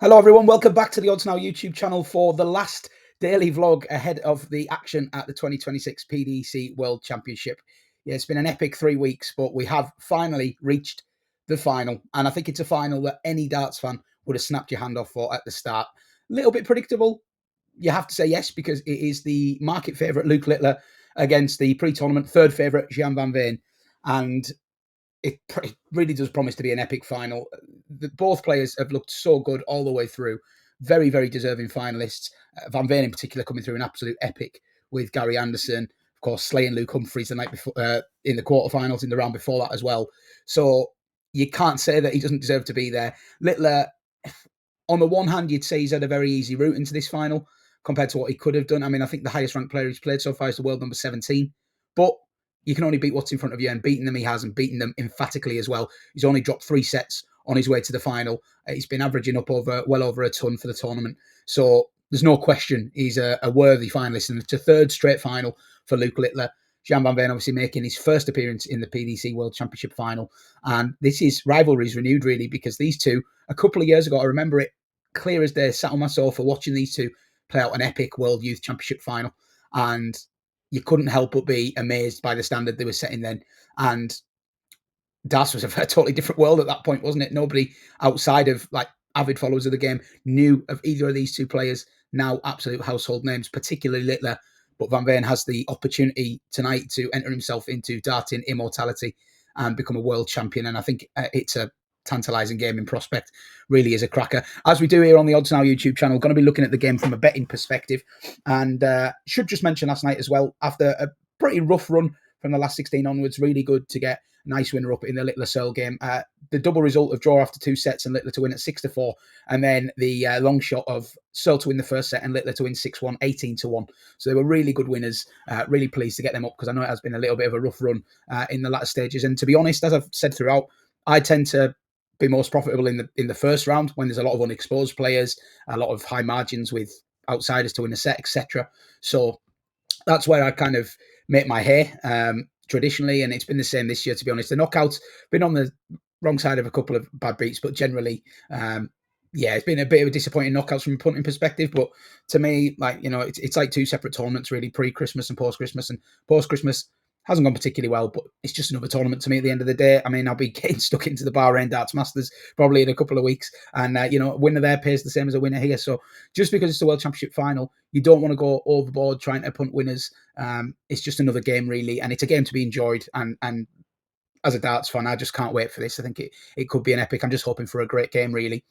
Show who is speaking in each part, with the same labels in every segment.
Speaker 1: Hello everyone, welcome back to the Odds Now YouTube channel for the last daily vlog ahead of the action at the 2026 PDC World Championship. Yeah, it's been an epic 3 weeks, but we have finally reached the final, and I think it's a final that any darts fan would have snapped your hand off for at the start. A little bit predictable, you have to say yes, because it is the market favourite Luke Littler against the pre-tournament third favourite Gian van Veen, and it really does promise to be an epic final. Both players have looked so good all the way through. Very, very deserving finalists. Van Veen in particular coming through an absolute epic with Gary Anderson, of course, slaying Luke Humphries the night before in the quarterfinals in the round before that as well. So you can't say that he doesn't deserve to be there. Littler, on the one hand, you'd say he's had a very easy route into this final compared to what he could have done. I mean, I think the highest ranked player he's played so far is the world number 17, but you can only beat what's in front of you, and beating them he has, and beating them emphatically as well. He's only dropped 3 sets on his way to the final. He's been averaging up well over a ton for the tournament. So there's no question he's a worthy finalist, and it's a third straight final for Luke Littler. Gian van Veen obviously making his first appearance in the PDC World Championship final. And this is rivalries renewed, really, because these two, a couple of years ago, I remember it clear as day, sat on my sofa watching these two play out an epic World Youth Championship final. And you couldn't help but be amazed by the standard they were setting then. And darts was a totally different world at that point, wasn't it? Nobody outside of like avid followers of the game knew of either of these two players, now absolute household names, particularly Littler. But Van Veen has the opportunity tonight to enter himself into darting immortality and become a world champion. And I think it's a tantalising game in prospect, really is a cracker. As we do here on the Odds Now YouTube channel, going to be looking at the game from a betting perspective. And should just mention last night as well, after a pretty rough run from the last 16 onwards, really good to get a nice winner up in the Littler Searle game. The double result of draw after 2 sets and Littler to win at 6-4, and then the long shot of Searle to win the first set and Littler to win 6-1, 18-1. So they were really good winners. Really pleased to get them up, because I know it has been a little bit of a rough run in the latter stages. And to be honest, as I've said throughout, I tend to be most profitable in the first round when there's a lot of unexposed players, a lot of high margins with outsiders to win a set, etc. So that's where I kind of make my hay traditionally, and it's been the same this year, to be honest. The knockouts been on the wrong side of a couple of bad beats, but generally, it's been a bit of a disappointing knockouts from a punting perspective. But to me, like, you know, it's like 2 separate tournaments, really, pre-Christmas and post-Christmas. And post-Christmas hasn't gone particularly well, but it's just another tournament to me at the end of the day. I mean, I'll be getting stuck into the Bahrain Darts Masters probably in a couple of weeks. And, a winner there pays the same as a winner here. So just because it's the World Championship final, you don't want to go overboard trying to punt winners. It's just another game, really. And it's a game to be enjoyed. And as a darts fan, I just can't wait for this. I think it could be an epic. I'm just hoping for a great game, really.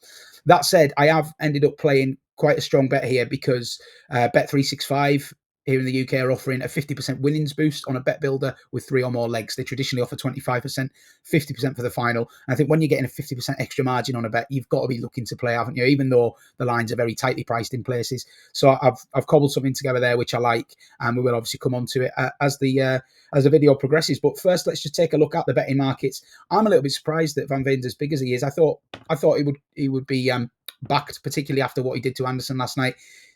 Speaker 1: That said, I have ended up playing quite a strong bet here, because Bet365 here in the UK are offering a 50% winnings boost on a Bet Builder with 3 or more legs. They traditionally offer 25%, 50% for the final. And I think when you're getting a 50% extra margin on a bet, you've got to be looking to play, haven't you? Even though the lines are very tightly priced in places. So I've cobbled something together there which I like, and we will obviously come on to it as the video progresses. But first, let's just take a look at the betting markets. I'm a little bit surprised that Van Veen's as big as he is. I thought he would be backed, particularly after what he did to Anderson last night.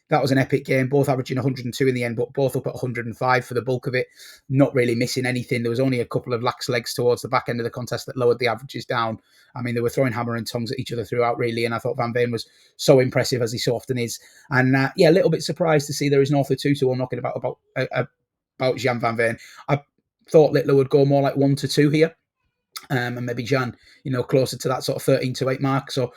Speaker 1: That was an epic game, both averaging 102 in the end, but both up at 105 for the bulk of it, not really missing anything. There was only a couple of lax legs towards the back end of the contest that lowered the averages down. I mean, they were throwing hammer and tongs at each other throughout, really, and I thought Van Veen was so impressive, as he so often is. And, a little bit surprised to see there is north of 2-1 knocking about Gian van Veen. I thought Littler would go more like 1-2 here, and maybe Gian, closer to that sort of 13-8 mark. So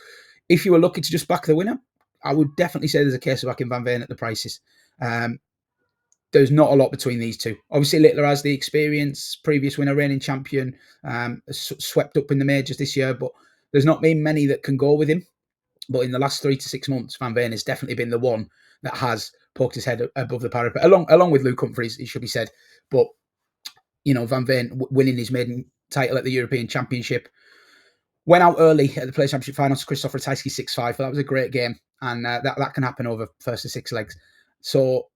Speaker 1: if you were lucky to just back the winner, I would definitely say there's a case of backing Van Veen at the prices. There's not a lot between these two. Obviously, Littler has the experience, previous winner, reigning champion, swept up in the majors this year, but there's not been many that can go with him. But in the last 3 to 6 months, Van Veen has definitely been the one that has poked his head above the parapet, along with Luke Humphries, it should be said. But, Van Veen winning his maiden title at the European Championship, went out early at the Players' Championship final to Christoph Ratajski 6-5. That was a great game, and that can happen over first to 6 legs. So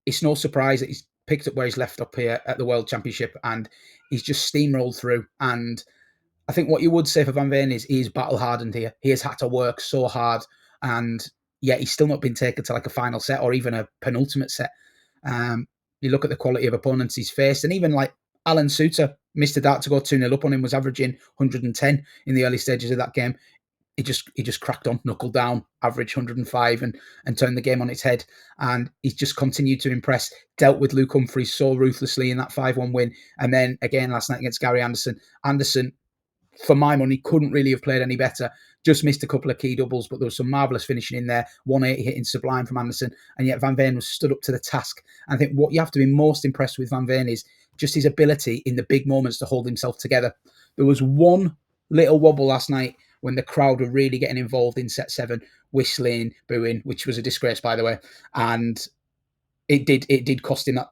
Speaker 1: it's no surprise that he's picked up where he's left up here at the World Championship, and he's just steamrolled through. And I think what you would say for Van Veen is he's battle hardened here. He has had to work so hard, and yet he's still not been taken to like a final set or even a penultimate set. You look at the quality of opponents he's faced, and even like Alan Suter missed a dart to go 2-0 up on him, was averaging 110 in the early stages of that game. he just cracked on, knuckled down, average 105, and turned the game on its head. And he's just continued to impress. Dealt with Luke Humphries so ruthlessly in that 5-1 win, and then again last night against Gary Anderson. Anderson, for my money, couldn't really have played any better. Just missed a couple of key doubles, but there was some marvellous finishing in there. 180 hitting sublime from Anderson, and yet Van Veen was stood up to the task. I think what you have to be most impressed with Van Veen is just his ability in the big moments to hold himself together. There was one little wobble last night when the crowd were really getting involved in set 7, whistling, booing, which was a disgrace, by the way. And it did cost him that.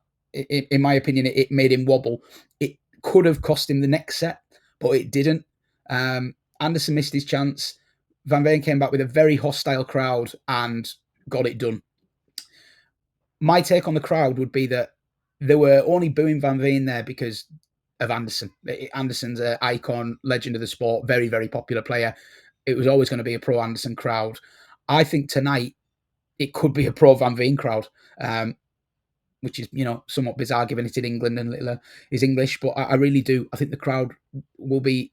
Speaker 1: In my opinion, it made him wobble. It could have cost him the next set, but it didn't. Anderson missed his chance. Van Veen came back with a very hostile crowd and got it done. My take on the crowd would be that they were only booing Van Veen there because of Anderson. Anderson's an icon, legend of the sport, very, very popular player. It was always going to be a pro Anderson crowd. I think tonight it could be a pro Van Veen crowd, which is, somewhat bizarre given it's in England and Littler is English. But I really do. I think the crowd will be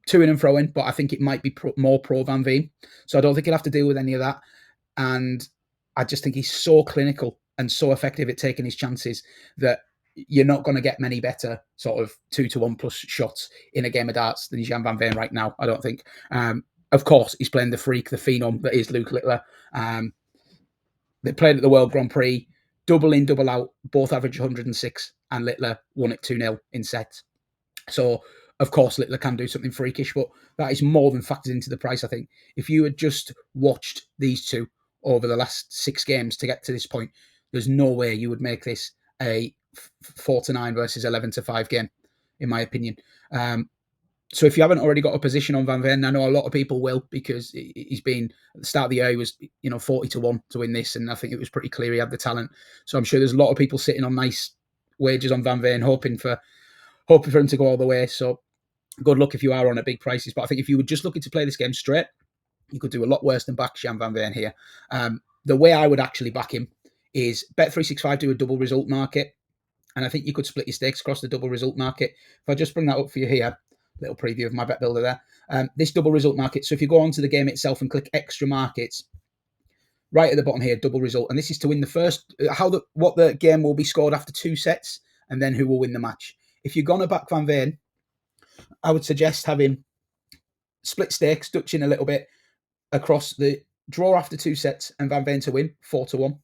Speaker 1: to-ing and fro-ing, but I think it might be more pro Van Veen. So I don't think he'll have to deal with any of that. And I just think he's so clinical and so effective at taking his chances that you're not going to get many better sort of 2-1 plus shots in a game of darts than Gian van Veen right now, I don't think. Of course, he's playing the freak, the phenom that is Luke Littler. They played at the World Grand Prix, double in, double out, both average 106, and Littler won it 2-0 in sets. So, of course, Littler can do something freakish, but that is more than factored into the price, I think. If you had just watched these two over the last 6 games to get to this point, there's no way you would make this a 4-9 versus 11-5 game, in my opinion. So if you haven't already got a position on Van Veen, I know a lot of people will, because he's been, at the start of the year, he was 40-1 to win this, and I think it was pretty clear he had the talent. So I'm sure there's a lot of people sitting on nice wages on Van Veen, hoping for him to go all the way. So good luck if you are on at big prices. But I think if you were just looking to play this game straight, you could do a lot worse than back Gian van Veen here. The way I would actually back him is Bet365 do a double result market, and I think you could split your stakes across the double result market. If I just bring that up for you here, little preview of my Bet Builder there. This double result market, so if you go onto the game itself and click extra markets, right at the bottom here, double result, and this is to win the first, what the game will be scored after 2 sets, and then who will win the match. If you're going to back Van Veen, I would suggest having split stakes, Dutching a little bit across the draw after 2 sets and Van Veen to win 4-1,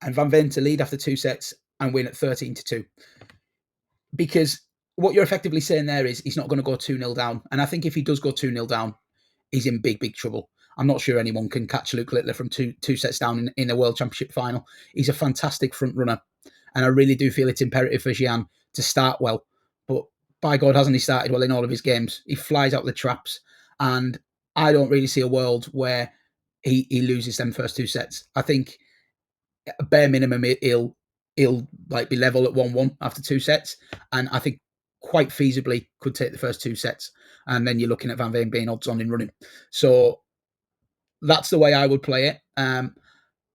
Speaker 1: and Van Veen to lead after 2 sets and win at 13-2. Because what you're effectively saying there is he's not going to go 2-0 down. And I think if he does go 2-0 down, he's in big, big trouble. I'm not sure anyone can catch Luke Littler from two sets down in a World Championship final. He's a fantastic front runner. And I really do feel it's imperative for Gian to start well. But by God, hasn't he started well in all of his games? He flies out the traps. And I don't really see a world where he loses them first 2 sets. I think at bare minimum, he'll be level at 1-1 after 2 sets. And I think quite feasibly could take the first 2 sets. And then you're looking at Van Veen being odds on in running. So that's the way I would play it.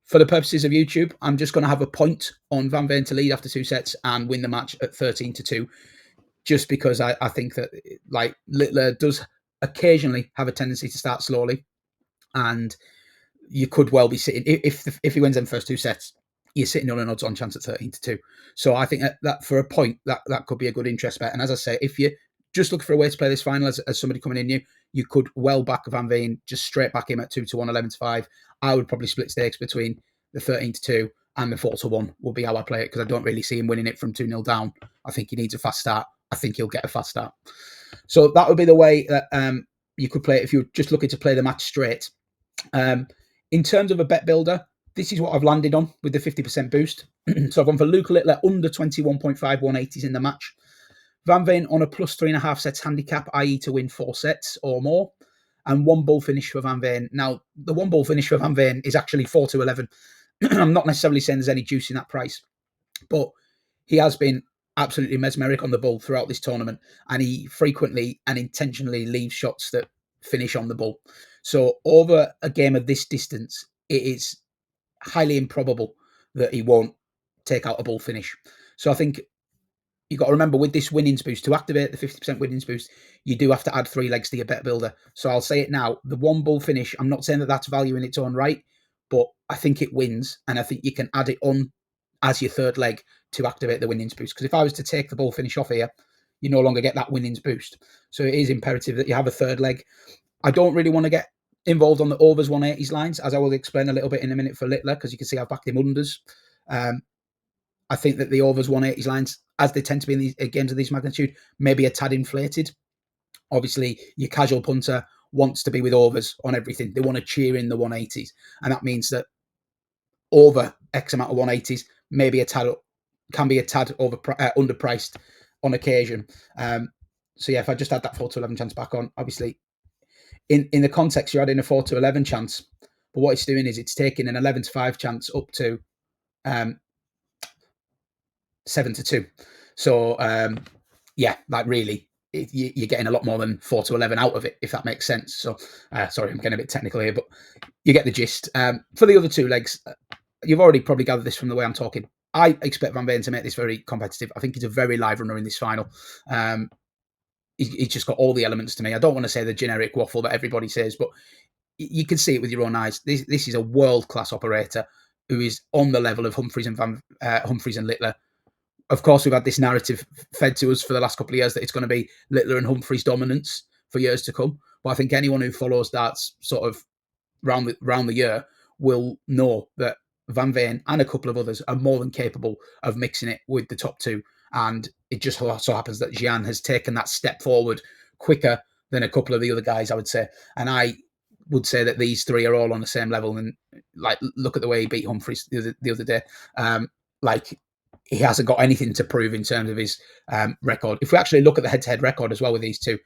Speaker 1: For the purposes of YouTube, I'm just going to have a point on Van Veen to lead after 2 sets and win the match at 13-2, just because I think that Littler does occasionally have a tendency to start slowly, and you could well be sitting, if he wins them first 2 sets, you're sitting on an odds-on chance at 13-2. So I think that for a point, that could be a good interest bet. And as I say, if you just look for a way to play this final as somebody coming in new, you could well back Van Veen, just straight back him at 2-1, 11-5. I would probably split stakes between the 13-2 and the 4-1 will be how I play it, because I don't really see him winning it from 2-0 down. I think he needs a fast start. I think he'll get a fast start. So that would be the way that you could play it if you're just looking to play the match straight. In terms of a bet builder, this is what I've landed on with the 50% boost. So I've gone for Luke Littler under 21.5 180s in the match. Van Veen on a plus 3.5 sets handicap, i.e. to win 4 sets or more. And 1 ball finish for Van Veen. Now, the 1 ball finish for Van Veen is actually 4-11. I'm not necessarily saying there's any juice in that price, but he has been absolutely mesmeric on the ball throughout this tournament, and he frequently and intentionally leaves shots that finish on the ball. So over a game of this distance, it is highly improbable that he won't take out a ball finish. So I think You've got to remember with this winnings boost, to activate the 50% winnings boost, you do have to add 3 legs to your Bet Builder. So I'll say it now, the one bull finish, I'm not saying that that's value in its own right, but I think it wins, and I think you can add it on as your third leg to activate the winnings boost. Because if I was to take the bull finish off here, you no longer get that winnings boost. So it is imperative that you have a third leg. I don't really want to get involved on the overs 180s lines, as I will explain a little bit in a minute for Littler, because you can see I've backed him unders. I think that the overs 180s lines, as they tend to be in these games of this magnitude, maybe a tad inflated. Obviously, your casual punter wants to be with overs on everything. They want to cheer in the 180s. And that means that over X amount of 180s maybe a tad can be a tad underpriced on occasion. So yeah, if I just add that 4 to 11 chance back on, obviously in the context you're adding a 4 to 11 chance, but what it's doing is it's taking an 11 to 5 chance up to 7 to 2. So yeah, like really, you're getting a lot more than 4 to 11 out of it, if that makes sense. So sorry, I'm getting a bit technical here, but you get the gist. For the other 2 legs, you've already probably gathered this from the way I'm talking. I expect Van Veen to make this very competitive. I think he's a very live runner in this final. He's just got all the elements to me. I don't want to say the generic waffle that everybody says, but you can see it with your own eyes. This is a world-class operator who is on the level of Humphreys and Littler. Of course, we've had this narrative fed to us for the last couple of years that it's going to be Littler and Humphreys' dominance for years to come. But I think anyone who follows darts sort of round the year will know that Van Veen and a couple of others are more than capable of mixing it with the top 2. And it just so happens that Gian has taken that step forward quicker than a couple of the other guys, I would say. And I would say that these 3 are all on the same level. And like, look at the way he beat Humphreys the other day. Like, he hasn't got anything to prove in terms of his record. If we actually look at the head-to-head record as well with these 2,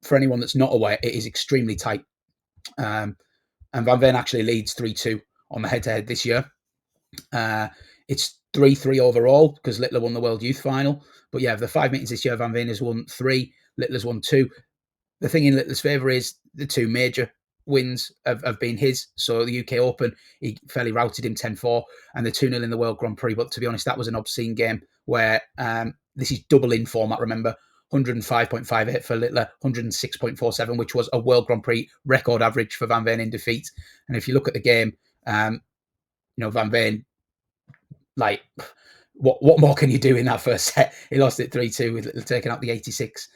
Speaker 1: for anyone that's not aware, it is extremely tight. And Van Veen actually leads 3-2 on the head-to-head this year. It's 3-3 overall because Littler won the World Youth Final. But yeah, of the 5 meetings this year, Van Veen has won 3, Littler's won 2. The thing in Littler's favour is the 2 major wins have been his. So the UK Open, he fairly routed him 10-4, and the 2-0 in the World Grand Prix. But to be honest, that was an obscene game where this is double in format, remember. 105.58 for Littler, 106.47, which was a World Grand Prix record average for Van Veen in defeat. And if you look at the game, Van Veen, like, what more can you do in that first set? He lost it 3-2 with Littler taking out the 86.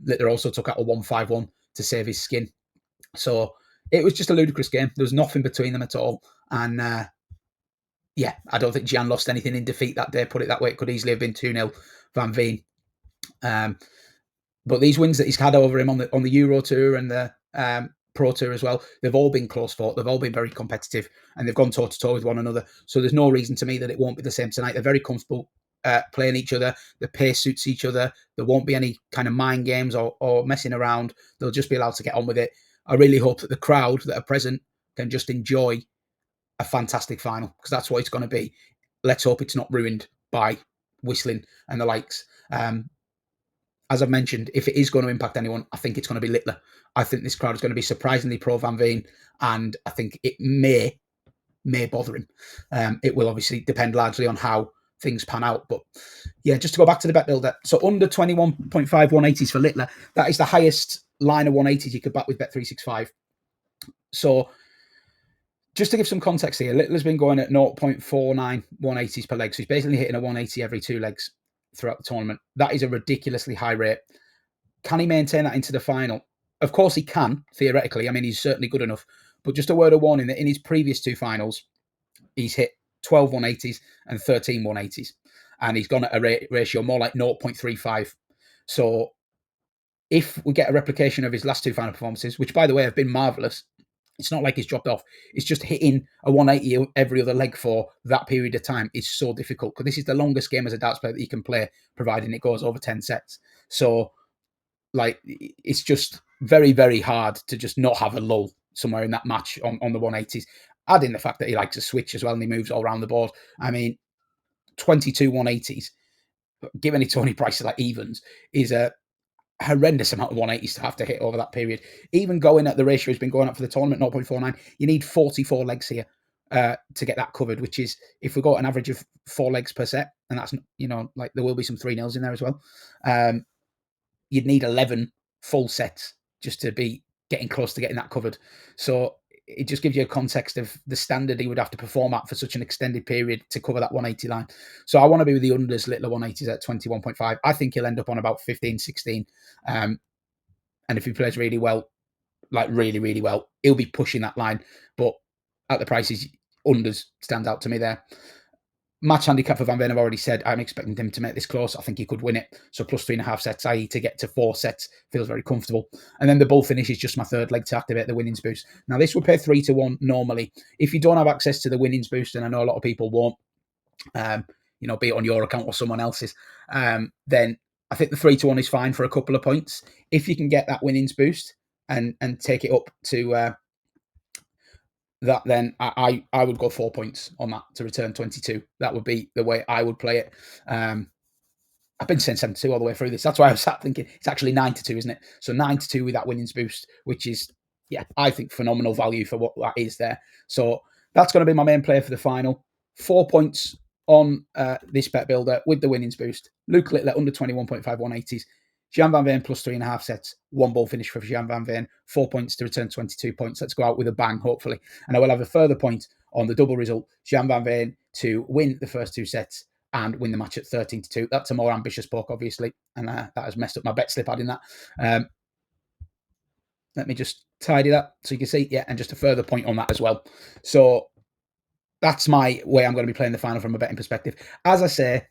Speaker 1: Littler also took out a 1-5-1 to save his skin. So it was just a ludicrous game. There was nothing between them at all. And yeah, I don't think Gian lost anything in defeat that day, put it that way. It could easily have been 2-0 Van Veen. But these wins that he's had over him on the Euro Tour and the Pro Tour as well, they've all been close fought. They've all been very competitive, and they've gone toe-to-toe with one another. So there's no reason to me that it won't be the same tonight. They're very comfortable playing each other. The pace suits each other. There won't be any kind of mind games or messing around. They'll just be allowed to get on with it. I really hope that the crowd that are present can just enjoy a fantastic final, because that's what it's going to be. Let's hope it's not ruined by whistling and the likes. As I've mentioned, if it is going to impact anyone, I think it's going to be Littler. I think this crowd is going to be surprisingly pro Van Veen, and I think it may bother him. It will obviously depend largely on how things pan out. But yeah, just to go back to the Bet Builder. So under 21.5 180s for Littler, that is the highest line of 180s you could back with Bet365. So just to give some context here, Littler's been going at 0.49 180s per leg. So he's basically hitting a 180 every 2 legs throughout the tournament. That is a ridiculously high rate. Can he maintain that into the final? Of course he can, theoretically. I mean, he's certainly good enough. But just a word of warning that in his previous 2 finals, he's hit 12 180s and 13 180s. And he's gone at a ratio more like 0.35. So if we get a replication of his last 2 final performances, which, by the way, have been marvellous, it's not like he's dropped off. It's just hitting a 180 every other leg for that period of time is so difficult, because this is the longest game as a darts player that you can play, providing it goes over 10 sets. So, like, it's just very, very hard to just not have a lull somewhere in that match on the 180s. Add in the fact that he likes to switch as well and he moves all around the board. I mean, 22 180s, given it's only priced like evens, is a horrendous amount of 180s to have to hit over that period. Even going at the ratio has been going up for the tournament, 0.49, you need 44 legs here. to get that covered, which is if we got an average of 4 legs per set, and that's, like there will be some 3-0s in there as well. You'd need 11 full sets just to be getting close to getting that covered. So it just gives you a context of the standard he would have to perform at for such an extended period to cover that 180 line. So I want to be with the unders, little 180s at 21.5. I think he'll end up on about 15, 16. And if he plays really well, like really, really well, he'll be pushing that line. But at the prices, unders stands out to me there. Match handicap for Van Veen, I've already said, I'm expecting him to make this close. I think he could win it. So plus 3.5 sets, i.e. to get to 4 sets, feels very comfortable. And then the bull finish is just my third leg to activate the winnings boost. Now, this would pay 3-1 normally. If you don't have access to the winnings boost, and I know a lot of people won't, be it on your account or someone else's, then I think the 3-1 is fine for a couple of points. If you can get that winnings boost and take it up to that, then I would go 4 points on that to return 22. That would be the way I would play it. I've been saying 7-2 all the way through this. That's why I was sat thinking it's actually 9-2, isn't it? So 9-2 with that winnings boost, which is, I think phenomenal value for what that is there. So that's going to be my main play for the final. 4 points on this bet builder with the winnings boost. Luke Littler under 21.5 180s. Gian van Veen plus 3.5 sets. 1 ball finish for Gian van Veen. 4 points to return 22 points. Let's go out with a bang, hopefully. And I will have a further point on the double result. Gian van Veen to win the first 2 sets and win the match at 13-2. That's a more ambitious poke, obviously. And that has messed up my bet slip adding that. Let me just tidy that so you can see. Yeah, and just a further point on that as well. So that's my way I'm going to be playing the final from a betting perspective. As I say,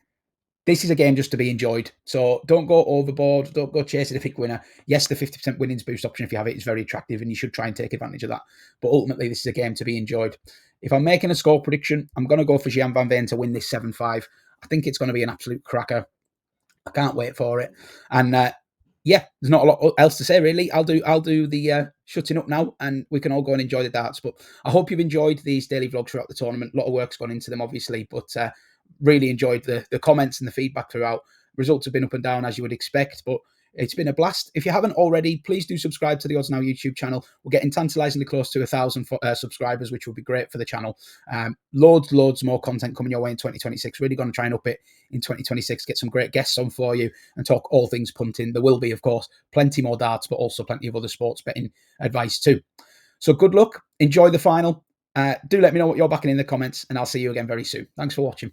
Speaker 1: this is a game just to be enjoyed. So don't go overboard. Don't go chasing a big winner. Yes, the 50% winnings boost option, if you have it, is very attractive and you should try and take advantage of that. But ultimately, this is a game to be enjoyed. If I'm making a score prediction, I'm going to go for Gian van Veen to win this 7-5. I think it's going to be an absolute cracker. I can't wait for it. And there's not a lot else to say, really. I'll do the shutting up now and we can all go and enjoy the darts. But I hope you've enjoyed these daily vlogs throughout the tournament. A lot of work's gone into them, obviously, but really enjoyed the comments and the feedback throughout. Results have been up and down, as you would expect, but it's been a blast. If you haven't already, please do subscribe to the Odds Now YouTube channel. We're getting tantalizingly close to 1,000 subscribers, which will be great for the channel. Loads more content coming your way in 2026. Really going to try and up it in 2026, get some great guests on for you and talk all things punting. There will be, of course, plenty more darts, but also plenty of other sports betting advice too. So good luck. Enjoy the final. Do let me know what you're backing in the comments, and I'll see you again very soon. Thanks for watching.